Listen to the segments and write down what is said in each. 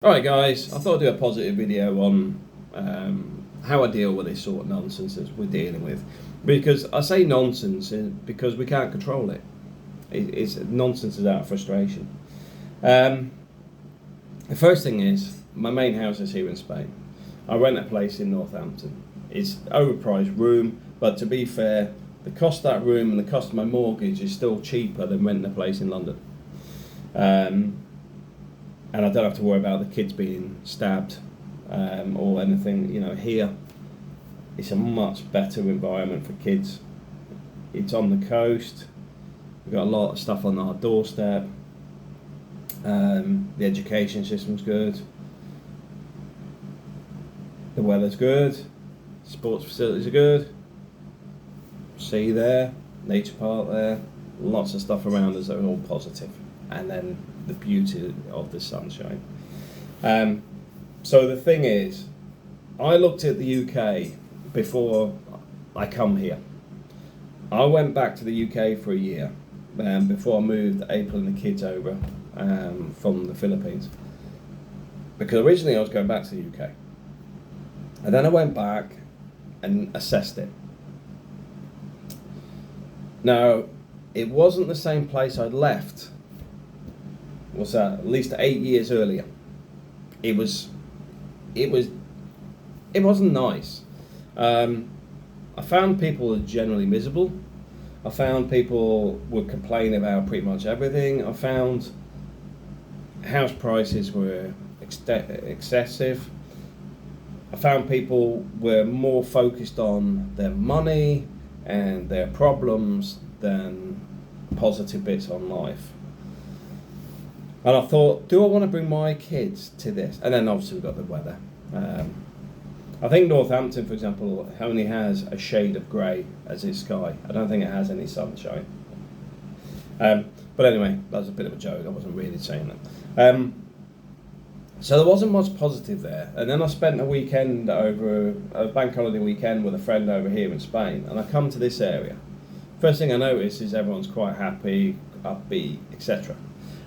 Alright guys, I thought I'd do a positive video on how I deal with this sort of nonsense that we're dealing with. Because I say nonsense because we can't control it. It's nonsense is out of frustration. The first thing is, my main house is here in Spain. I rent a place in Northampton. It's overpriced room, but to be fair, the cost of that room and the cost of my mortgage is still cheaper than renting a place in London. And I don't have to worry about the kids being stabbed or anything. You know, here it's a much better environment for kids. It's on the coast. We've got a lot of stuff on our doorstep. The education system's good. The weather's good. Sports facilities are good. Sea there, nature park there. Lots of stuff around us that are all positive. And then the beauty of the sunshine. So the thing is, I looked at the UK before I come here. I went back to the UK for a year before I moved April and the kids over from the Philippines. Because originally I was going back to the UK. And then I went back and assessed it. Now, it wasn't the same place I'd left. Was at least 8 years earlier. It wasn't nice. I found people were generally miserable. I found people were complaining about pretty much everything. I found house prices were excessive. I found people were more focused on their money and their problems than positive bits on life. And I thought, do I want to bring my kids to this? And then obviously we've got the weather. I think Northampton, for example, only has a shade of grey as its sky. I don't think it has any sunshine. But anyway, that was a bit of a joke. I wasn't really saying that. So there wasn't much positive there. And then I spent a weekend over, a bank holiday weekend with a friend over here in Spain. And I come to this area. First thing I notice is everyone's quite happy, upbeat, etc.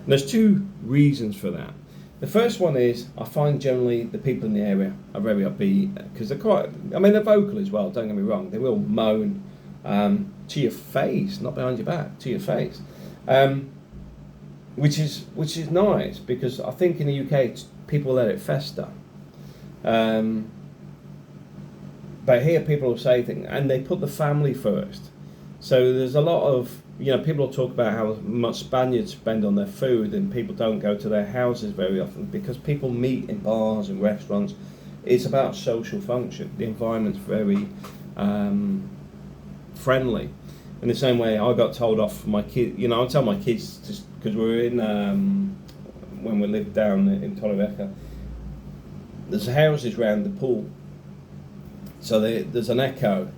And there's two reasons for that. The first one is I find generally the people in the area are very upbeat because they're quite, I mean, they're vocal as well, don't get me wrong. They will moan to your face, not behind your back, to your face. Which is nice because I think in the UK people let it fester. But here people will say things and they put the family first. So there's a lot of, people talk about how much Spaniards spend on their food and people don't go to their houses very often because people meet in bars and restaurants. It's about social function. The environment's very friendly. In the same way, I got told off my kids. I tell my kids, just because we were in, when we lived down in Torrevieja, there's houses round the pool. So there's an echo.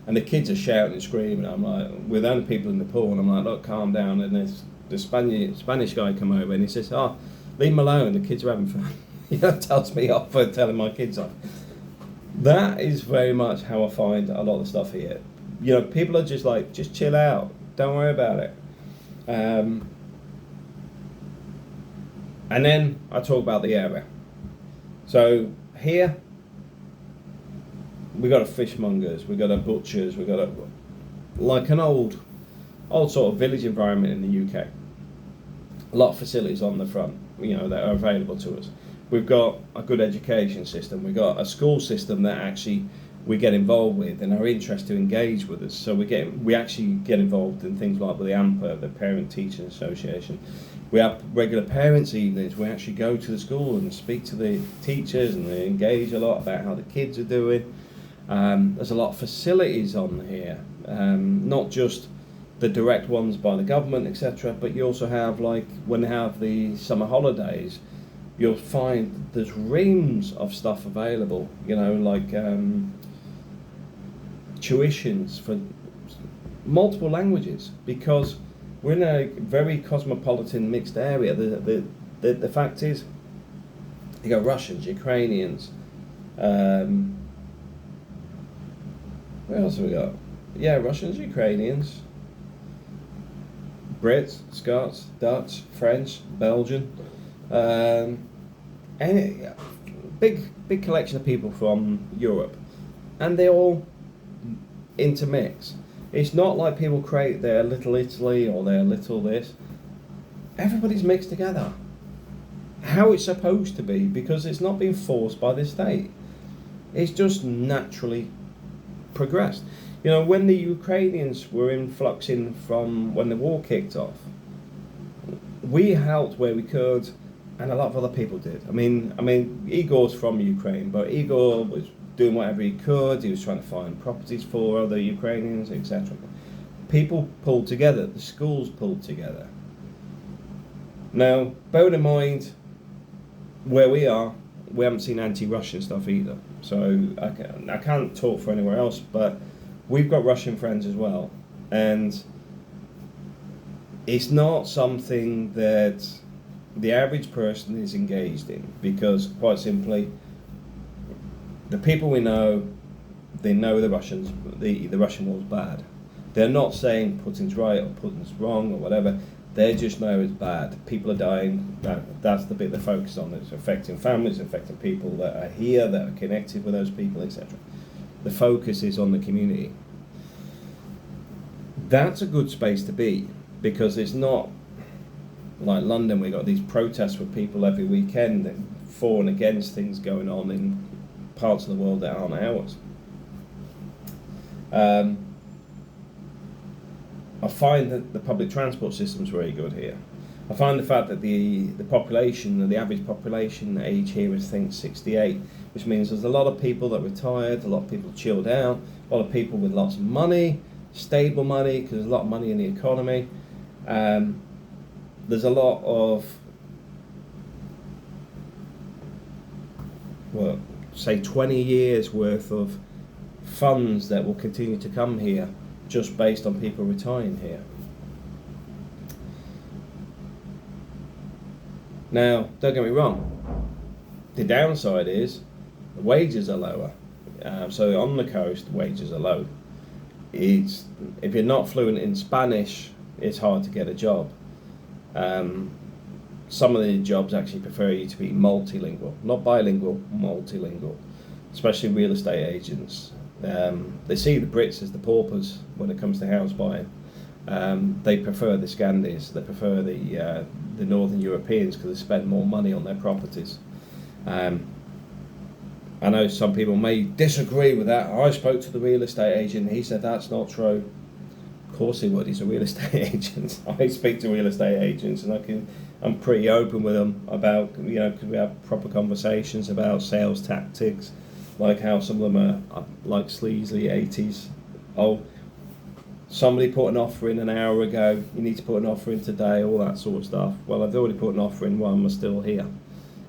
And the kids are shouting and screaming. I'm like, we're the only people in the pool, and I'm like, look, calm down. And the Spanish guy come over and he says, leave them alone. The kids are having fun. Tells me off for telling my kids off. That is very much how I find a lot of stuff here. People are just like, just chill out. Don't worry about it. And then I talk about the area. So here, we got a fishmongers, we got a butchers, we got like an old sort of village environment in the UK. A lot of facilities on the front, that are available to us. We've got a good education system. We've got a school system that actually we get involved with and are interested to engage with us. So we actually get involved in things like with the AMPA, the Parent Teaching Association. We have regular parents' evenings. We actually go to the school and speak to the teachers and they engage a lot about how the kids are doing. There's a lot of facilities on here, not just the direct ones by the government, etc., but you also have, like, when they have the summer holidays, you'll find there's reams of stuff available, like tuitions for multiple languages, because we're in a very cosmopolitan mixed area. The fact is, you got Russians, Ukrainians, what else have we got? Yeah, Russians, Ukrainians, Brits, Scots, Dutch, French, Belgian, and big collection of people from Europe, and they all intermix. It's not like people create their little Italy or their little this. Everybody's mixed together. How it's supposed to be, because it's not being forced by the state. It's just naturally progressed. You know, when the Ukrainians were influxing from when the war kicked off, we helped where we could, and a lot of other people did. I mean, Igor's from Ukraine, but Igor was doing whatever he could. He was trying to find properties for other Ukrainians, etc. People pulled together. The schools pulled together. Now, bear in mind, where we are, we haven't seen anti-Russian stuff either. So I can't talk for anywhere else, but we've got Russian friends as well, and it's not something that the average person is engaged in, because quite simply, the people we know, they know the Russians, the Russian war's bad. They're not saying Putin's right or Putin's wrong or whatever. They just know it's bad. People are dying. That's the bit they focus on. It's affecting families, affecting people that are here, that are connected with those people, etc. The focus is on the community. That's a good space to be, because it's not like London. We've got these protests with people every weekend for and against things going on in parts of the world that aren't ours. I find that the public transport system is very good here. I find the fact that the population, the average population age here is, I think, 68, which means there's a lot of people that retired, a lot of people chilled out, a lot of people with lots of money, stable money, because there's a lot of money in the economy. There's a lot of, well, say 20 years worth of funds that will continue to come here, just based on people retiring here. Now, don't get me wrong, the downside is the wages are lower. So on the coast, wages are low. If you're not fluent in Spanish, it's hard to get a job. Some of the jobs actually prefer you to be multilingual, not bilingual, multilingual, especially real estate agents. They see the Brits as the paupers when it comes to house buying. They prefer the Scandis, they prefer the Northern Europeans, because they spend more money on their properties. I know some people may disagree with that. I spoke to the real estate agent, he said that's not true. Of course he would, he's a real estate agent. I speak to real estate agents, and I'm pretty open with them about, because we have proper conversations about sales tactics, like how some of them are like sleazy 80s. Oh, somebody put an offer in an hour ago, you need to put an offer in today, all that sort of stuff. Well, I've already put an offer in while I'm still here,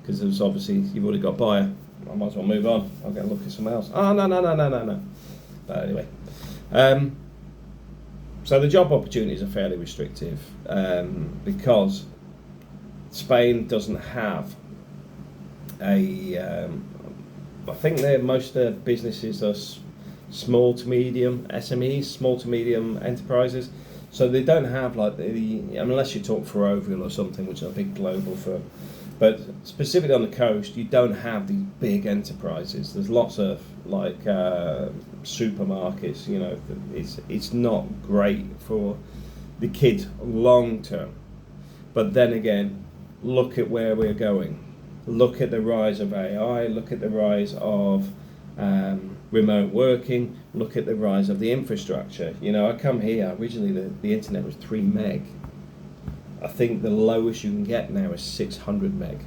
because there's obviously, you've already got a buyer. I might as well move on. I'll go and look at something else. Oh, no. But anyway. So the job opportunities are fairly restrictive, because Spain doesn't have I think most of their businesses are small to medium SMEs, small to medium enterprises. So they don't have like unless you talk Ferrovial or something, which is a big global firm. But specifically on the coast, you don't have these big enterprises. There's lots of like supermarkets. It's not great for the kids long term. But then again, look at where we're going. Look at the rise of AI, look at the rise of remote working, look at the rise of the infrastructure. I come here, originally the internet was 3 meg. I think the lowest you can get now is 600 meg.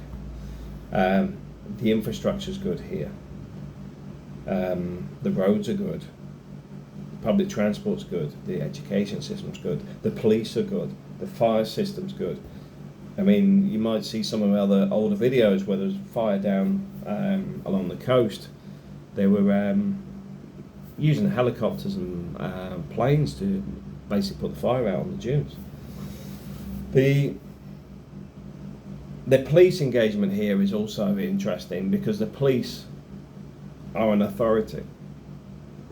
The infrastructure's good here. The roads are good. Public transport's good. The education system's good. The police are good. The fire system's good. I mean, you might see some of the other older videos where there's fire down along the coast. They were using helicopters and planes to basically put the fire out on the dunes. The police engagement here is also interesting, because the police are an authority.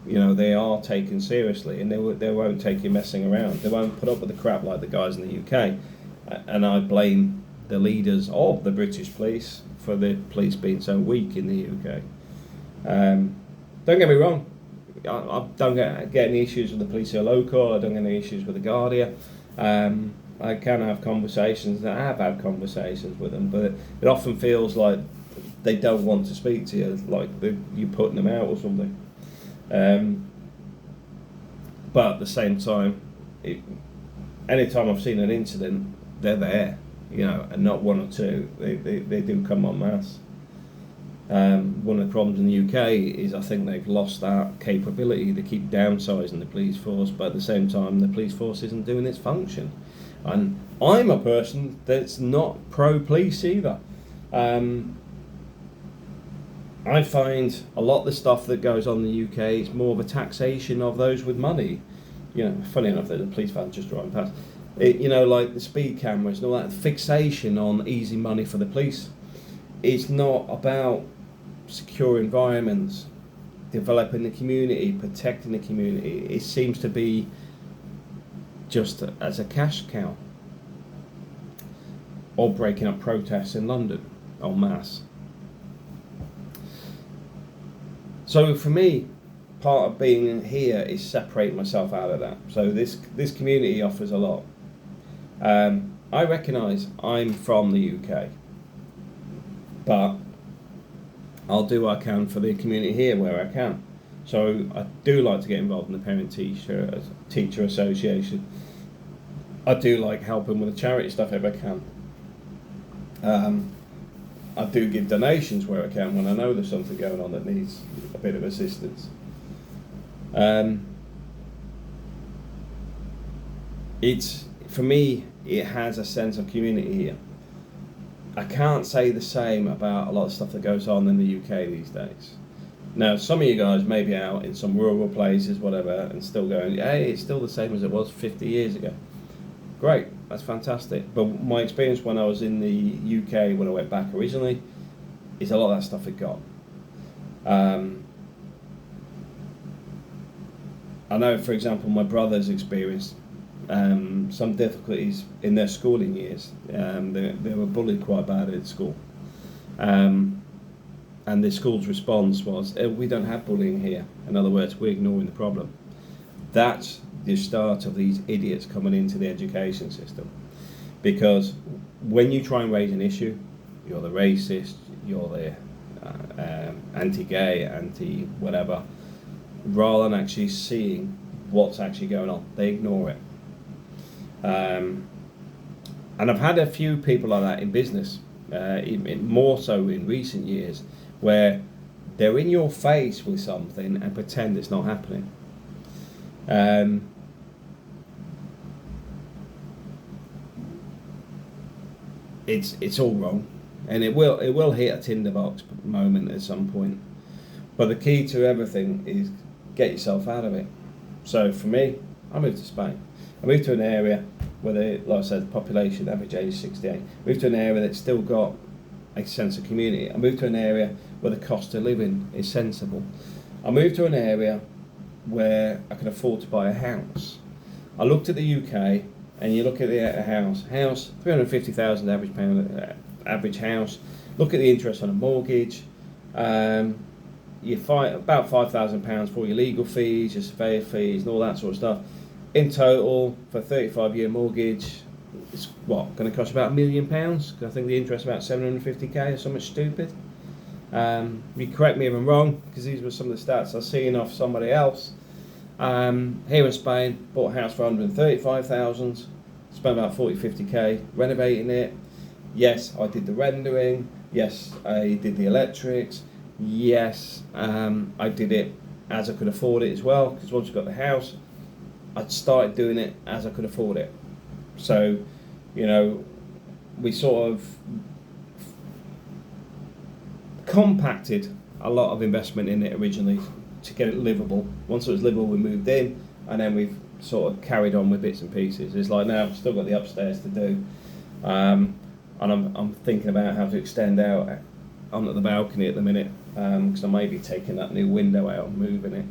They are taken seriously, and they won't take you messing around. They won't put up with the crap like the guys in the UK. And I blame the leaders of the British police for the police being so weak in the UK. Don't get me wrong, I don't get any issues with the police who are local. I don't get any issues with the Guardia. I can have conversations, and I have had conversations with them, but it often feels like they don't want to speak to you, like you're putting them out or something. But at the same time, anytime I've seen an incident, they're there, and not one or two. They do come en masse. One of the problems in the UK is I think they've lost that capability. They keep downsizing the police force, but at the same time, the police force isn't doing its function. And I'm a person that's not pro-police either. I find a lot of the stuff that goes on in the UK is more of a taxation of those with money. Funny enough that the police van just driving past. Like the speed cameras and all that fixation on easy money for the police. It's not about secure environments, developing the community, protecting the community. It seems to be just as a cash cow, or breaking up protests in London en masse. So for me, part of being here is separating myself out of that. So this community offers a lot. I recognise I'm from the UK, but I'll do what I can for the community here where I can. So I do like to get involved in the Parent-Teacher Association. I do like helping with the charity stuff if I can. I do give donations where I can when I know there's something going on that needs a bit of assistance. For me, it has a sense of community here. I can't say the same about a lot of stuff that goes on in the UK these days. Now, some of you guys may be out in some rural places, whatever, and still going, hey, it's still the same as it was 50 years ago. Great, that's fantastic. But my experience when I was in the UK, when I went back originally, is a lot of that stuff had gone. I know, for example, my brothers experienced some difficulties in their schooling years. They were bullied quite bad at school. And the school's response was, we don't have bullying here. In other words, we're ignoring the problem. That's the start of these idiots coming into the education system. Because when you try and raise an issue, you're the racist, you're the anti-gay, anti-whatever, rather than actually seeing what's actually going on. They ignore it. And I've had a few people like that in business, more so in recent years, where they're in your face with something and pretend it's not happening. It's all wrong, and it will hit a tinderbox moment at some point. But the key to everything is get yourself out of it. So for me, I moved to Spain. I moved to an area where, like I said, the population average age is 68. I moved to an area that's still got a sense of community. I moved to an area where the cost of living is sensible. I moved to an area where I could afford to buy a house. I looked at the UK, and you look at the house, £350,000 average house. Look at the interest on a mortgage. You fight about £5,000 for your legal fees, your surveyor fees, and all that sort of stuff. In total, for a 35-year mortgage, it's going to cost about £1 million. Because I think the interest is about 750k or something stupid. You correct me if I'm wrong, because these were some of the stats I've seen off somebody else. Here in Spain, bought a house for 135,000, spent about 40-50k renovating it. Yes, I did the rendering. Yes, I did the electrics. Yes, I did it as I could afford it as well, because once you got the house, I started doing it as I could afford it. So, we sort of compacted a lot of investment in it originally to get it livable. Once it was livable, we moved in, and then we've sort of carried on with bits and pieces. It's like now I've still got the upstairs to do, and I'm thinking about how to extend out onto the balcony at the minute, because I may be taking that new window out and moving it.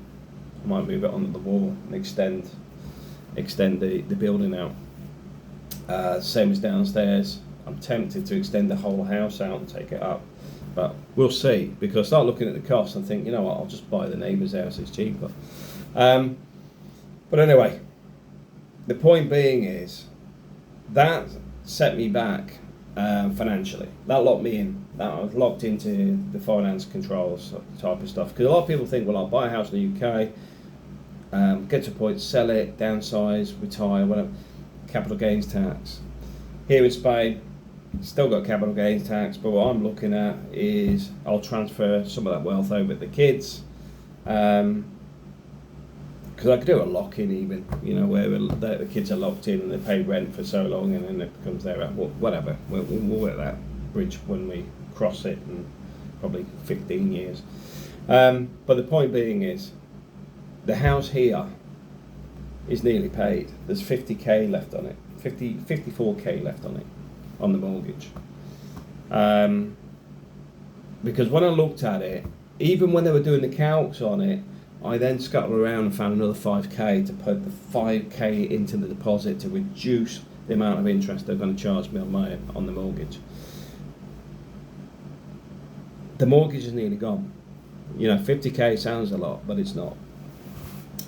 I might move it onto the wall and extend the building out. Same as downstairs. I'm tempted to extend the whole house out and take it up. But we'll see, because I start looking at the costs and think, you know what, I'll just buy the neighbour's house, it's cheaper. But anyway, the point being is that set me back financially. That locked me in. That I was locked into the finance controls type of stuff. Because a lot of people think, well, I'll buy a house in the UK, get to a point, sell it, downsize, retire, whatever. Capital gains tax. Here in Spain, still got capital gains tax, but what I'm looking at is I'll transfer some of that wealth over to the kids. Because I could do a lock-in even, you know, where the kids are locked in and they pay rent for so long, and then it becomes their whatever. We'll work that bridge when we cross it in probably 15 years. But the point being is, the house here is nearly paid. There's 50k left on it, 54k left on it, on the mortgage. Because when I looked at it, even when they were doing the calcs on it, I then scuttled around and found another 5k to put the 5k into the deposit to reduce the amount of interest they're going to charge me on the mortgage. The mortgage is nearly gone. You know, 50k sounds a lot, but it's not.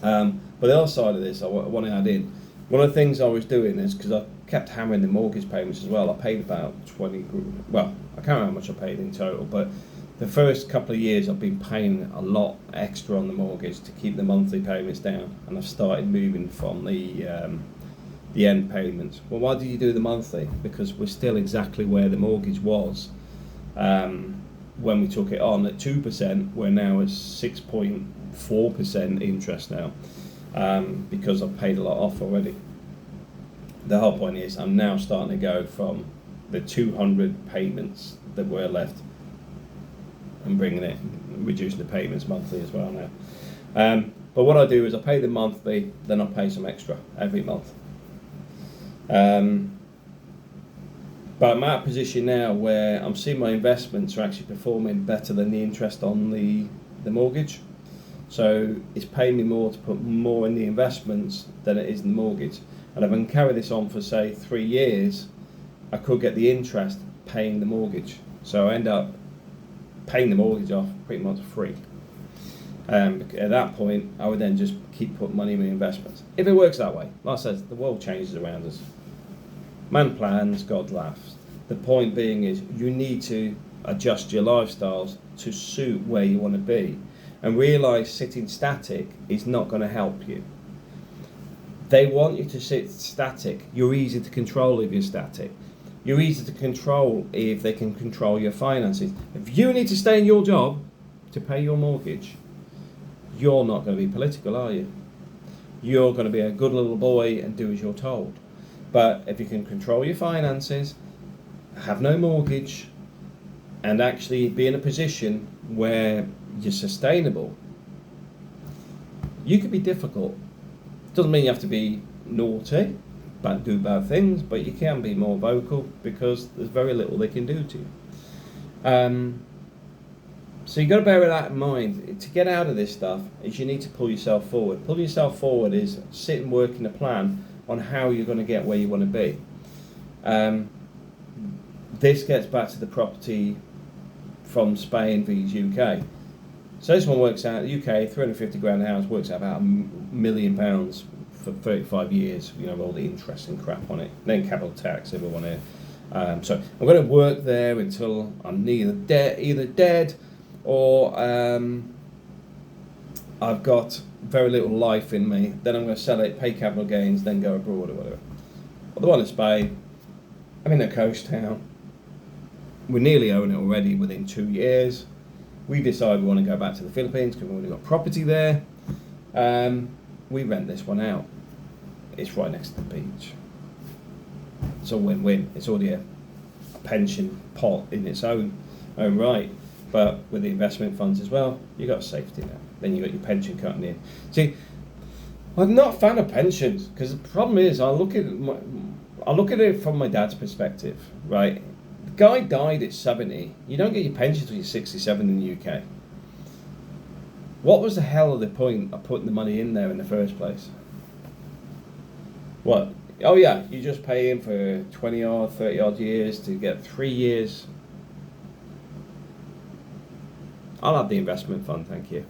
But the other side of this, I want to add in, one of the things I was doing is, because I kept hammering the mortgage payments as well, I paid about 20, well, I can't remember how much I paid in total, but the first couple of years I've been paying a lot extra on the mortgage to keep the monthly payments down, and I've started moving from the end payments. Well, why do you do the monthly? Because we're still exactly where the mortgage was when we took it on at 2%. We're now at 6.4% interest now, because I've paid a lot off already. The whole point is I'm now starting to go from the 200 payments that were left and reducing the payments monthly as well now. But what I do is I pay the monthly, then I pay some extra every month. But I'm at a position now where I'm seeing my investments are actually performing better than the interest on the mortgage. So it's paying me more to put more in the investments than it is in the mortgage. And if I can carry this on for, say, 3 years, I could get the interest paying the mortgage. So I end up paying the mortgage off pretty much free. At that point, I would then just keep putting money in my investments. If it works that way, like I said, the world changes around us. Man plans, God laughs. The point being is, you need to adjust your lifestyles to suit where you want to be, and realise sitting static is not going to help you. They want you to sit static. You're easy to control if you're static. You're easy to control if they can control your finances. If you need to stay in your job to pay your mortgage, you're not going to be political, are you? You're going to be a good little boy and do as you're told. But if you can control your finances, have no mortgage, and actually be in a position where you're sustainable, you could be difficult. Doesn't mean you have to be naughty, do bad things, but you can be more vocal, because there's very little they can do to you. So you've got to bear that in mind. To get out of this stuff is you need to pull yourself forward. Pulling yourself forward is sit and work in a plan on how you're going to get where you want to be. This gets back to the property from Spain vs UK. So this one works out, UK, 350 grand a house, works out about £1 million for 35 years, you know, with all the interest and crap on it. Then capital tax, everyone here. So I'm going to work there until I'm either dead or I've got very little life in me. Then I'm going to sell it, pay capital gains, then go abroad or whatever. But the one in Spain, I'm in a coast town. We nearly own it already within 2 years. We decide we want to go back to the Philippines because we've already got property there. We rent this one out. It's right next to the beach. It's a win-win. It's already a pension pot in its own right. But with the investment funds as well, you got safety now. Then you got your pension cutting in. See, I'm not a fan of pensions, because the problem is I look at it from my dad's perspective, right? The guy died at 70. You don't get your pension until you're 67 in the UK. What was the hell of the point of putting the money in there in the first place? What? Oh yeah, you just pay in for 20 odd, 30 odd years to get 3 years. I'll have the investment fund, thank you.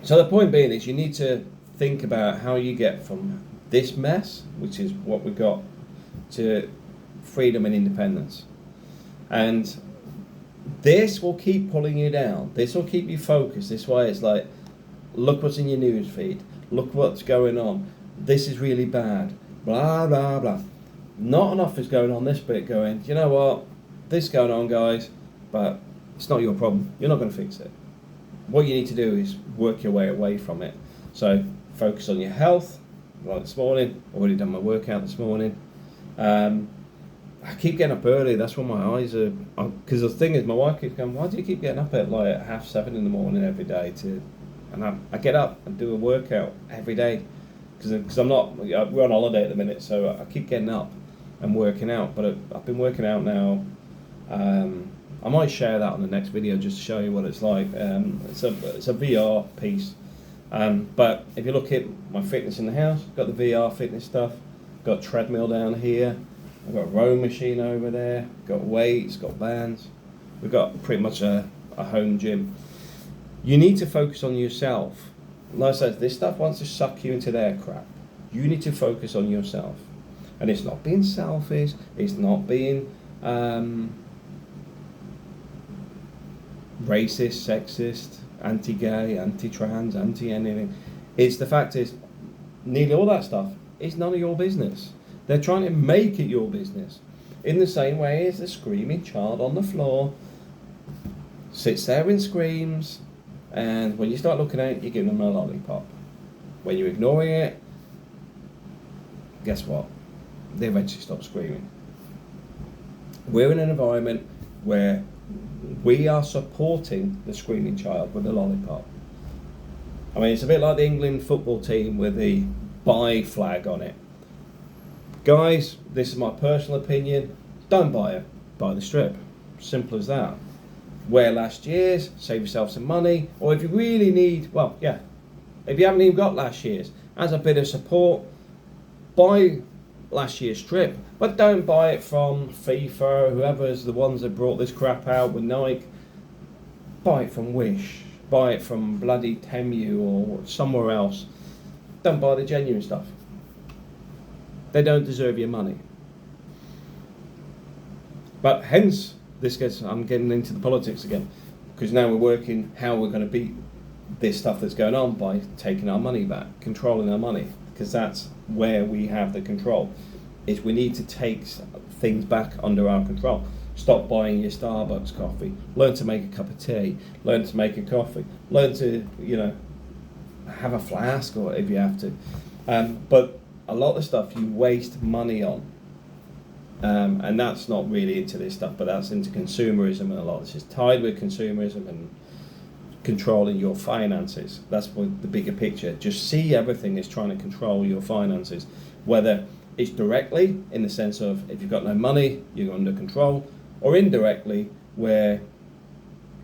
So the point being is you need to think about how you get from this mess, which is what we've got, to freedom and independence. And this will keep pulling you down. This will keep you focused. This way it's like, look what's in your news feed. Look what's going on. This is really bad. Blah, blah, blah. Not enough is going on this bit going, you know what? This is going on, guys, but it's not your problem. You're not going to fix it. What you need to do is work your way away from it. So focus on your health. Like this morning, already done my workout this morning. I keep getting up early. That's when my eyes are. Because the thing is, my wife keeps going, "Why do you keep getting up at like 6:30 in the morning every day?" And I get up and do a workout every day because I'm not. We're on holiday at the minute, so I keep getting up and working out. But I've been working out now. I might share that on the next video just to show you what it's like. It's a VR piece. But if you look at my fitness in the house, got the VR fitness stuff, got a treadmill down here, I've got a rowing machine over there, got weights, got bands. We've got pretty much a home gym. You need to focus on yourself. Like I said, this stuff wants to suck you into their crap. You need to focus on yourself. And it's not being selfish, it's not being racist, sexist, anti-gay, anti-trans, anti-anything. It's the fact is, nearly all that stuff is none of your business. They're trying to make it your business. In the same way as the screaming child on the floor sits there and screams, and when you start looking at it, you give them a lollipop. When you're ignoring it, guess what? They eventually stop screaming. We're in an environment where we are supporting the screaming child with a lollipop. I mean, it's a bit like the England football team with the buy flag on it. Guys, this is my personal opinion. Don't buy it. Buy the strip. Simple as that. Wear last year's, save yourself some money. Or if you really need, well, yeah, if you haven't even got last year's, as a bit of support, buy last year's strip. But don't buy it from FIFA, whoever's the ones that brought this crap out with Nike. Buy it from Wish. Buy it from bloody Temu or somewhere else. Don't buy the genuine stuff. They don't deserve your money. But hence, I'm getting into the politics again, because now we're working how we're going to beat this stuff that's going on by taking our money back, controlling our money, because that's where we have the control. Is we need to take things back under our control. Stop buying your Starbucks coffee. Learn to make a cup of tea. Learn to make a coffee. Learn to, have a flask or if you have to. But a lot of stuff you waste money on. And that's not really into this stuff, but that's into consumerism, and a lot of this is tied with consumerism and controlling your finances. That's what the bigger picture. Just see everything is trying to control your finances, whether it's directly in the sense of if you've got no money, you're under control, or indirectly where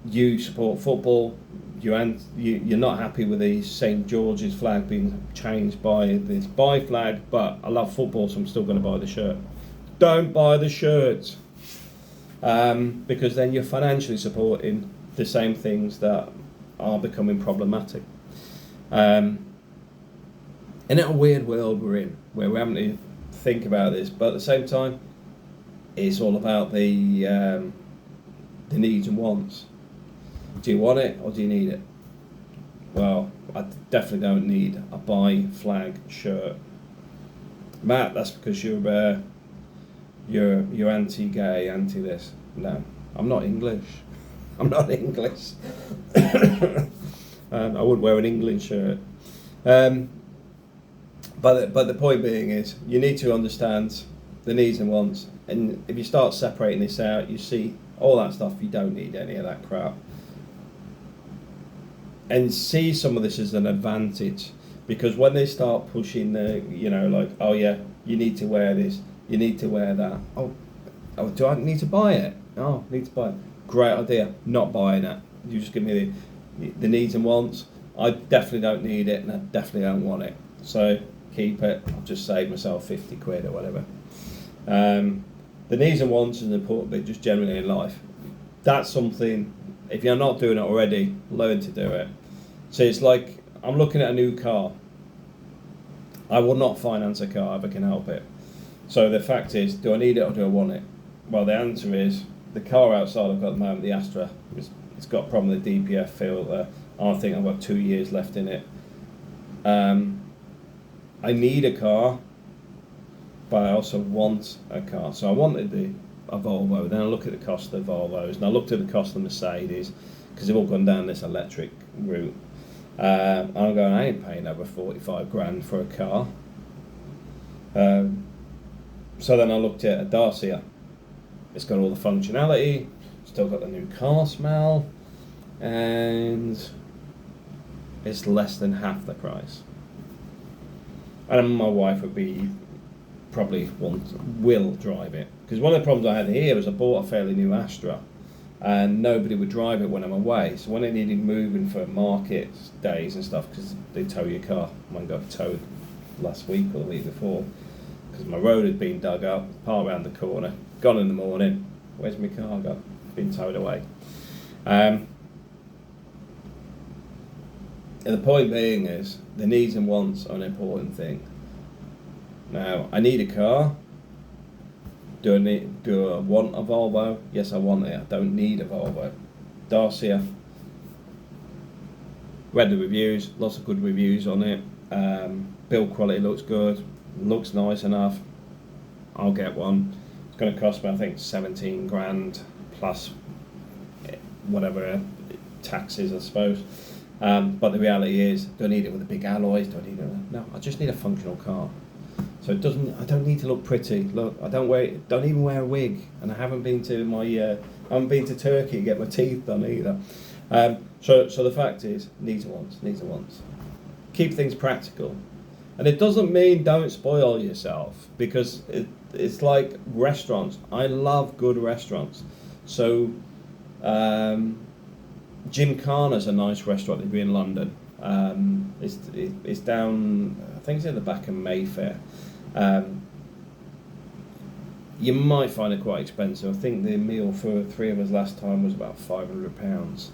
you support football, you're not happy with the St. George's flag being changed by this buy flag, but I love football, so I'm still going to buy the shirt. Don't buy the shirts, because then you're financially supporting the same things that are becoming problematic. In a weird world we're in, where we're having to think about this, but at the same time, it's all about the needs and wants. Do you want it or do you need it? Well, I definitely don't need a buy flag shirt. Matt, that's because you're anti-gay, anti-this. No, I'm not English. I'm not English. I wouldn't wear an England shirt. But the point being is, you need to understand the needs and wants. And if you start separating this out, you see all that stuff. You don't need any of that crap. And see some of this as an advantage, because when they start pushing the, like, oh yeah, you need to wear this, you need to wear that. Oh, do I need to buy it? Oh, need to buy it. Great idea. Not buying it. You just give me the needs and wants. I definitely don't need it, and I definitely don't want it. So keep it. I've just saved myself 50 quid or whatever. The needs and wants is an important bit, just generally in life. that's something, if you're not doing it already, learn to do it. So it's like, I'm looking at a new car. I will not finance a car if I can help it. So the fact is, do I need it or do I want it? Well, the answer is, the car outside I've got at the moment, the Astra, it's got a problem with the DPF filter. I think I've got 2 years left in it. I need a car, but I also want a car. So I wanted a Volvo. Then I look at the cost of the Volvos, and I looked at the cost of the Mercedes, because they've all gone down this electric route. And I'm going, I ain't paying over 45 grand for a car. So then I looked at a Dacia. It's got all the functionality, still got the new car smell, and it's less than half the price. And my wife would be will drive it, because one of the problems I had here was I bought a fairly new Astra, and nobody would drive it when I'm away. So when I needed moving for markets days and stuff, because they tow your car, mine got towed last week or the week before, because my road had been dug up, part around the corner, gone in the morning. Where's my car gone? Been towed away. And the point being is, the needs and wants are an important thing. Now, I need a car. Do I want a Volvo? Yes, I want it. I don't need a Volvo. Dacia. Read the reviews, lots of good reviews on it. Build quality looks good, looks nice enough. I'll get one. It's going to cost me, I think, 17 grand plus whatever taxes, I suppose. But the reality is, do I need it with the big alloys? Do I need it? No, I just need a functional car. So it doesn't. I don't need to look pretty. Look, I don't even wear a wig, and I haven't been to Turkey to get my teeth done either. So the fact is, needs and wants. Keep things practical, and it doesn't mean don't spoil yourself, because it's like restaurants. I love good restaurants. So Gymkhana's a nice restaurant if you're in London. It's down, I think it's at the back of Mayfair. You might find it quite expensive. I think the meal for 3 of us last time was about £500.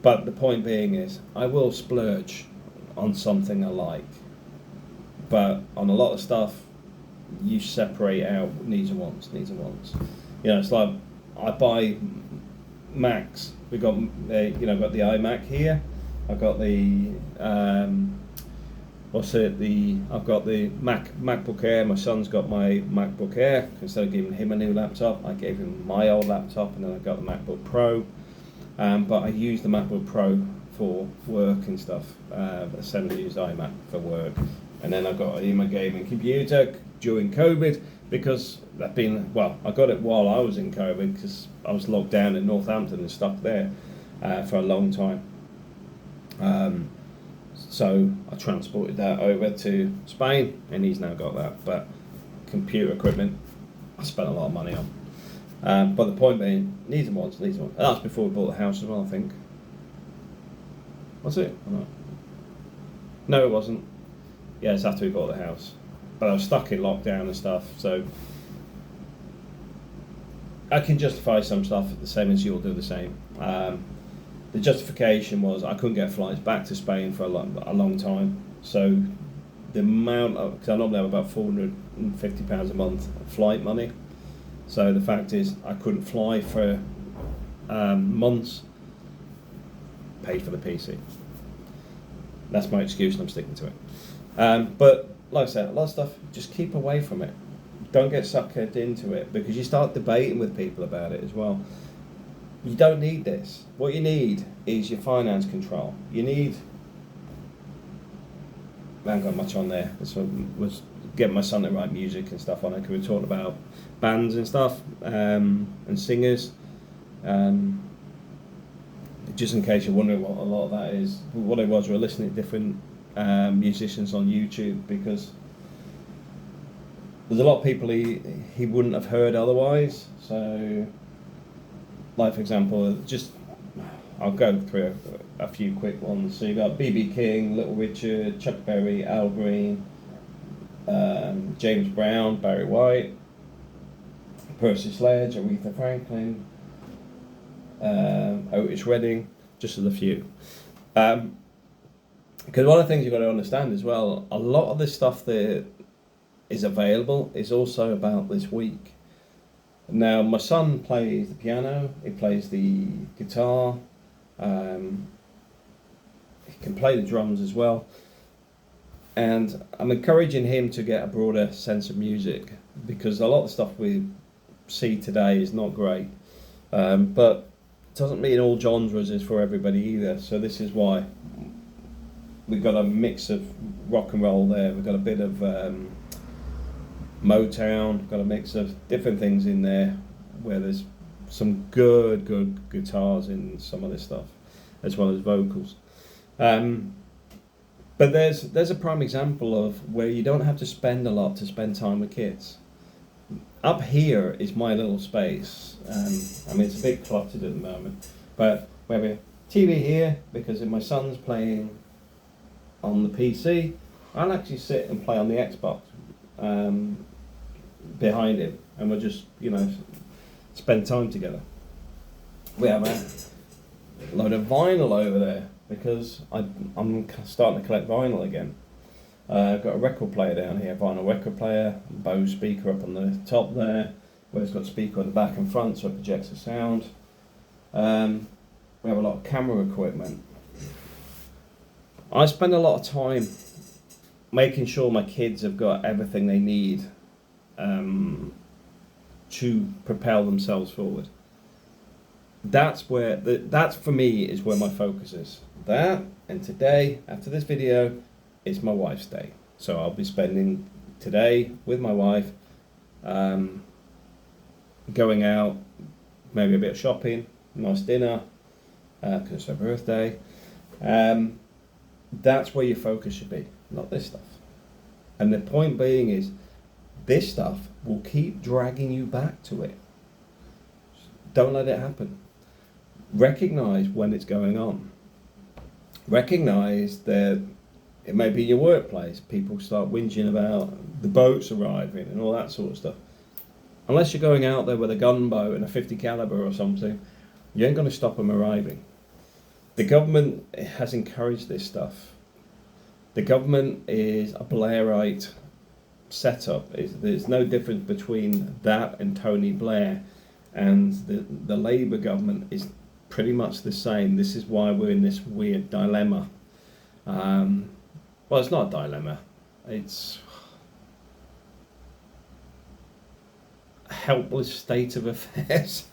But the point being is, I will splurge on something I like, but on a lot of stuff, you separate out needs and wants. You know, it's like I buy Macs. We got got the iMac here. I've got the I've got the MacBook Air. My son's got my MacBook Air. Instead of giving him a new laptop, I gave him my old laptop, and then I got the MacBook Pro. But I use the MacBook Pro for work and stuff. I certainly use iMac for work. And then I got my gaming computer during COVID, because I got it while I was in COVID, because I was locked down in Northampton and stuck there for a long time. So I transported that over to Spain, and he's now got that. But computer equipment, I spent a lot of money on. But the point being, needs and wants. And that's before we bought the house as well, I think. Was it? Or not? No, it wasn't. Yeah, it's after we bought the house. But I was stuck in lockdown and stuff, so I can justify some stuff the same as you'll do the same. The justification was I couldn't get flights back to Spain for a long time. So the amount of, because I normally have about £450 a month of flight money. So the fact is, I couldn't fly for months. Paid for the PC. That's my excuse, and I'm sticking to it. But like I said, a lot of stuff, just keep away from it. Don't get suckered into it, because you start debating with people about it as well. You don't need this. What you need is your finance control. I haven't got much on there. This one was getting my son to write music and stuff on it, because we were talking about bands and stuff, and singers. Just in case you're wondering what a lot of that is, what it was, we were listening to different musicians on YouTube, because there's a lot of people he wouldn't have heard otherwise. So, like for example, I'll go through a few quick ones. So you've got B.B. King, Little Richard, Chuck Berry, Al Green, James Brown, Barry White, Percy Sledge, Aretha Franklin, Otis Redding, just as a few. Because one of the things you've got to understand as well, a lot of this stuff that is available is also about this week. Now, my son plays the piano, he plays the guitar, he can play the drums as well. And I'm encouraging him to get a broader sense of music, because a lot of the stuff we see today is not great. But it doesn't mean all genres is for everybody either. So this is why we've got a mix of rock and roll there. We've got a bit of Motown, we've got a mix of different things in there, where there's some good guitars in some of this stuff, as well as vocals. But there's a prime example of where you don't have to spend a lot to spend time with kids. Up here is my little space. I mean, it's a bit cluttered at the moment, but we have a TV here because if my son's playing on the PC, I'll actually sit and play on the Xbox behind him, and we'll just, spend time together. We have a load of vinyl over there because I'm starting to collect vinyl again. I've got a record player down here, vinyl record player, Bose speaker up on the top there, where it's got a speaker on the back and front so it projects the sound. We have a lot of camera equipment. I spend a lot of time making sure my kids have got everything they need to propel themselves forward. That's for me is where my focus is. That, and today, after this video, it's my wife's day. So I'll be spending today with my wife, going out, maybe a bit of shopping, nice dinner, because it's her birthday. That's where your focus should be, not this stuff. And the point being is, this stuff will keep dragging you back to it. Don't let it happen. Recognize when it's going on. Recognize that it may be your workplace. People start whinging about the boats arriving and all that sort of stuff. Unless you're going out there with a gunboat and a 50 caliber or something, you ain't going to stop them arriving. The government has encouraged this stuff. The government is a Blairite setup. There's no difference between that and Tony Blair, and the Labour government is pretty much the same. This is why we're in this weird dilemma. Well, it's not a dilemma. It's a helpless state of affairs.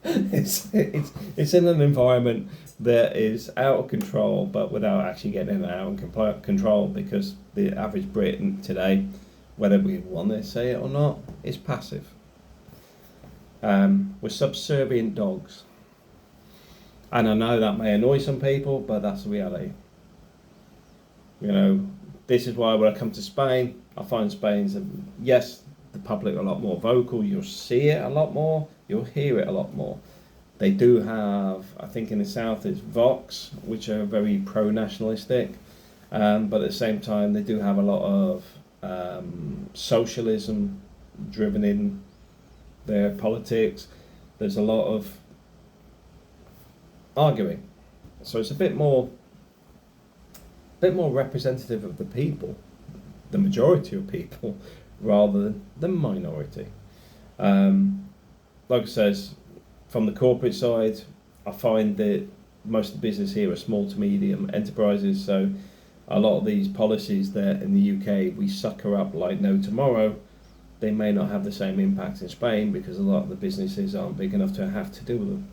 It's in an environment that is out of control, but without actually getting it out of control, because the average Briton today, whether we want to say it or not, is passive. We're subservient dogs. And I know that may annoy some people, but that's the reality. This is why when I come to Spain, I find Spain's, yes, the public are a lot more vocal, you'll see it a lot more, you'll hear it a lot more. They do have, I think in the south it's Vox, which are very pro-nationalistic, but at the same time they do have a lot of socialism driven in their politics. There's a lot of arguing, so it's a bit more representative of the people, the majority of people, rather than the minority. Like I says, from the corporate side, I find that most of the business here are small to medium enterprises, so a lot of these policies that in the UK we sucker up like no tomorrow, they may not have the same impact in Spain, because a lot of the businesses aren't big enough to have to do with them.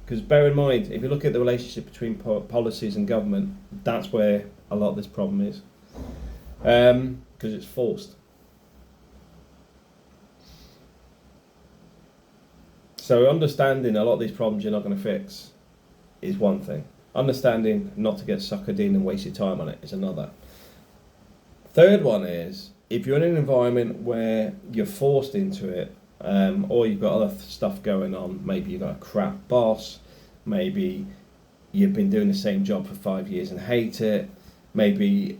Because bear in mind, if you look at the relationship between policies and government, that's where a lot of this problem is. Because it's forced. So understanding a lot of these problems you're not going to fix is one thing. Understanding not to get suckered in and waste your time on it is another. Third one is, if you're in an environment where you're forced into it, or you've got other stuff going on, maybe you've got a crap boss, maybe you've been doing the same job for 5 years and hate it, maybe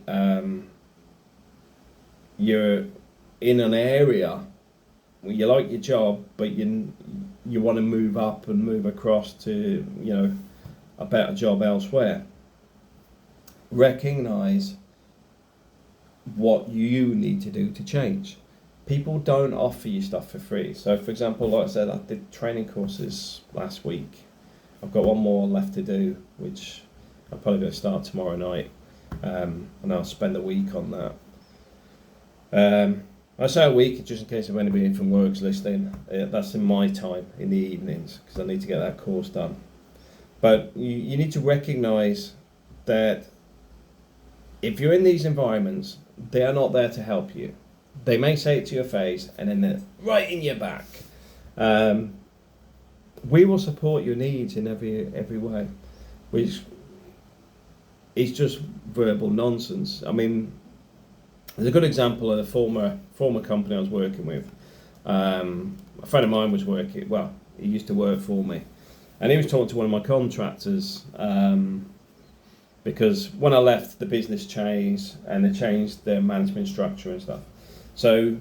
you're in an area where you like your job, but you want to move up and move across to, a better job elsewhere. Recognise what you need to do to change. People don't offer you stuff for free. So, for example, like I said, I did training courses last week. I've got one more left to do, which I'm probably going to start tomorrow night, and I'll spend a week on that. I say a week just in case if anybody from work's listening. That's in my time in the evenings because I need to get that course done. But you need to recognise that if you're in these environments, they are not there to help you. They may say it to your face and then they're right in your back. We will support your needs in every way, which is just verbal nonsense. I mean, there's a good example of a former company I was working with. A friend of mine was he used to work for me, and he was talking to one of my contractors because when I left, the business changed and they changed their management structure and stuff. So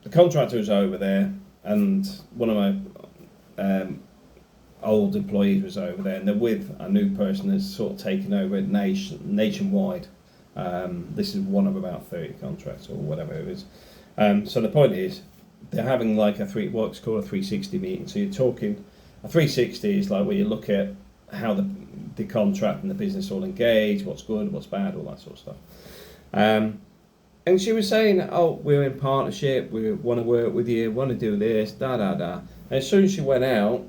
the contractor was over there, and one of my old employees was over there, and they're with a new person that's sort of taken over it nationwide. This is one of about 30 contracts or whatever it is. So the point is, they're having like what's called a 360 meeting. So you're talking, a 360 is like where you look at how the contract and the business all engage, what's good, what's bad, all that sort of stuff. And she was saying, we're in partnership, we want to work with you, want to do this, And as soon as she went out,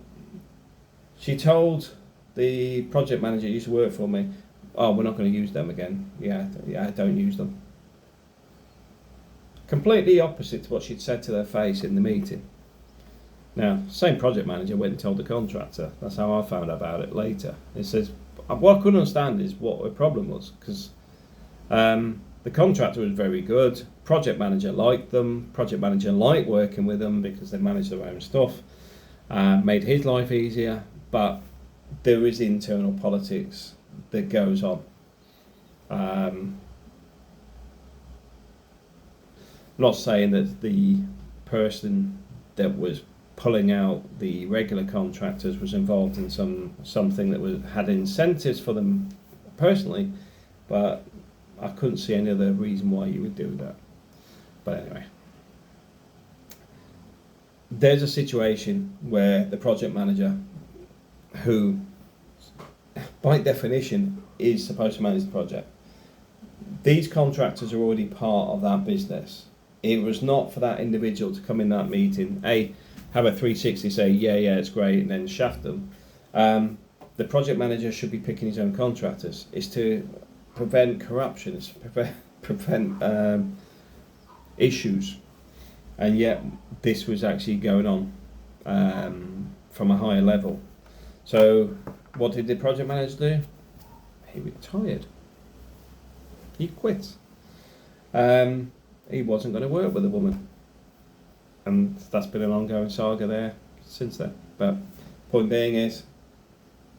she told the project manager who used to work for me, we're not going to use them again. Yeah, don't use them. Completely opposite to what she'd said to their face in the meeting. Now, same project manager went and told the contractor. That's how I found out about it later. It says, what I couldn't understand is what the problem was, because the contractor was very good. Project manager liked them. Project manager liked working with them because they managed their own stuff. Made his life easier, but there is internal politics that goes on. I'm not saying that the person that was pulling out the regular contractors was involved in something that had incentives for them personally, but I couldn't see any other reason why you would do that. But anyway, there's a situation where the project manager, who by definition is supposed to manage the project, these contractors are already part of that business. It was not for that individual to come in that meeting, have a 360, say, yeah, it's great, and then shaft them. The project manager should be picking his own contractors. It's to prevent corruption, it's to prevent issues. And yet, this was actually going on from a higher level. So, what did the project manager do? He retired. He quit. He wasn't going to work with a woman. And that's been an ongoing saga there since then. But point being is,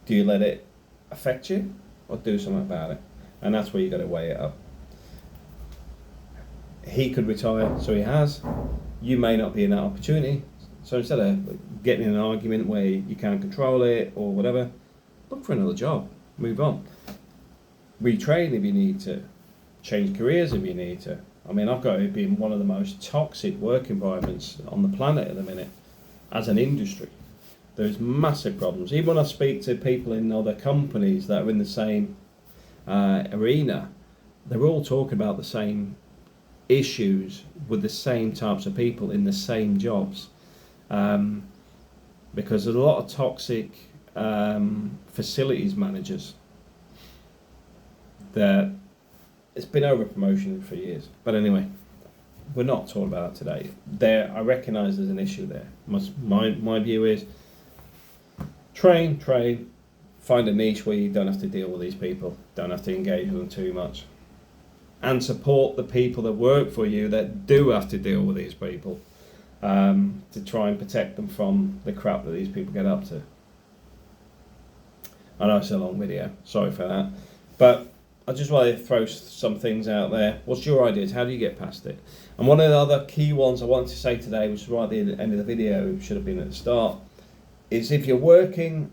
do you let it affect you or do something about it? And that's where you got to weigh it up. He could retire, so he has. You may not be in that opportunity. So instead of getting in an argument where you can't control it or whatever, look for another job. Move on. Retrain if you need to. Change careers if you need to. I mean, I've got to be in one of the most toxic work environments on the planet at the minute as an industry. There's massive problems. Even when I speak to people in other companies that are in the same arena, they're all talking about the same issues with the same types of people in the same jobs. Because there's a lot of toxic facilities managers that it's been over promotion for years. But anyway, we're not talking about that today. I recognise there's an issue there. My view is train, find a niche where you don't have to deal with these people, don't have to engage with them too much, and support the people that work for you that do have to deal with these people, to try and protect them from the crap that these people get up to. I know it's a long video, sorry for that, but I just want to throw some things out there. What's your ideas? How do you get past it? And one of the other key ones I wanted to say today, which is right at the end of the video, should have been at the start, is if you're working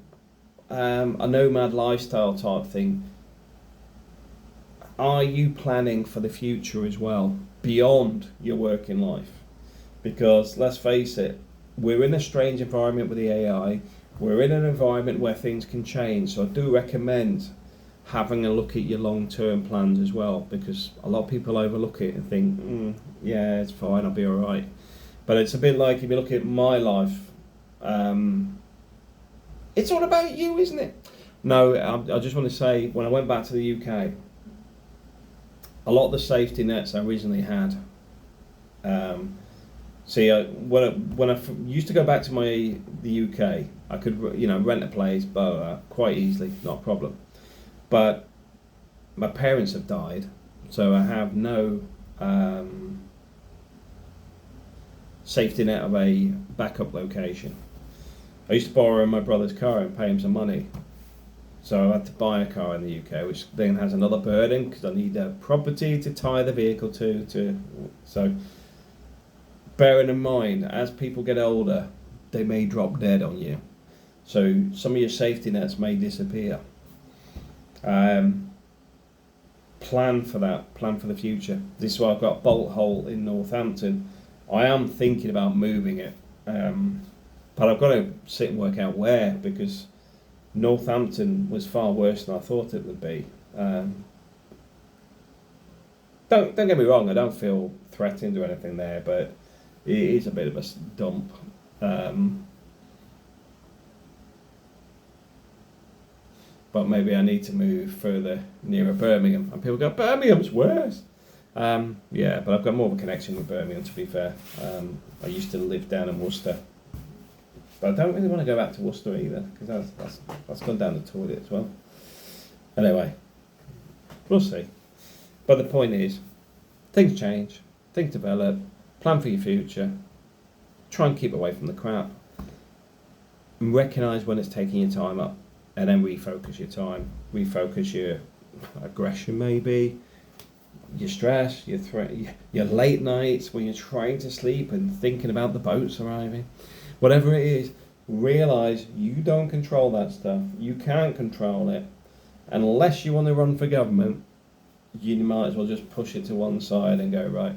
a nomad lifestyle type thing, are you planning for the future as well, beyond your working life? Because let's face it, we're in a strange environment with the AI. We're in an environment where things can change. So I do recommend having a look at your long-term plans as well, because a lot of people overlook it and think, yeah, it's fine, I'll be all right. But it's a bit like if you look at my life, it's all about you, isn't it? No, I just want to say, when I went back to the UK, a lot of the safety nets I originally had, when I used to go back to the UK, I could rent a place, quite easily, not a problem. But my parents have died, so I have no safety net of a backup location. I used to borrow my brother's car and pay him some money. So I had to buy a car in the UK, which then has another burden because I need a property to tie the vehicle to. So bearing in mind, as people get older, they may drop dead on you. So some of your safety nets may disappear. Plan for that. Plan for the future. This is why I've got a bolt hole in Northampton. I am thinking about moving it. But I've got to sit and work out where, because Northampton was far worse than I thought it would be. Don't get me wrong, I don't feel threatened or anything there, but it is a bit of a dump. But maybe I need to move further nearer Birmingham. And people go, Birmingham's worse. Yeah, but I've got more of a connection with Birmingham, to be fair. I used to live down in Worcester. But I don't really want to go back to Worcester either, because that's gone down the toilet as well. Anyway, we'll see. But the point is, things change, things develop, plan for your future, try and keep away from the crap, and recognise when it's taking your time up, and then refocus your time, refocus your aggression maybe, your stress, your late nights when you're trying to sleep and thinking about the boats arriving. Whatever it is, realise you don't control that stuff. You can't control it. Unless you want to run for government, you might as well just push it to one side and go, right,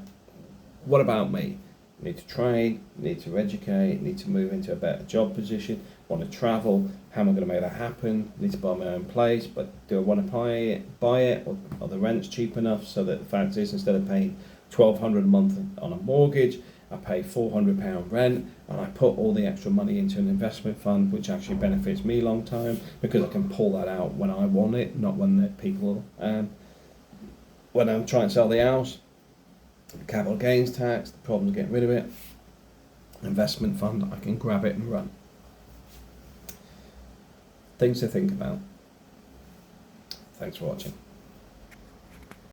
what about me? Need to train, need to educate, need to move into a better job position, want to travel, how am I going to make that happen? Need to buy my own place, but do I want to buy it or are the rents cheap enough so that the fact is, instead of paying $1,200 a month on a mortgage, I pay £400 rent, and I put all the extra money into an investment fund, which actually benefits me long term, because I can pull that out when I want it, not when the people, when I'm trying to sell the house. Capital gains tax, the problem's getting rid of it. Investment fund, I can grab it and run. Things to think about. Thanks for watching.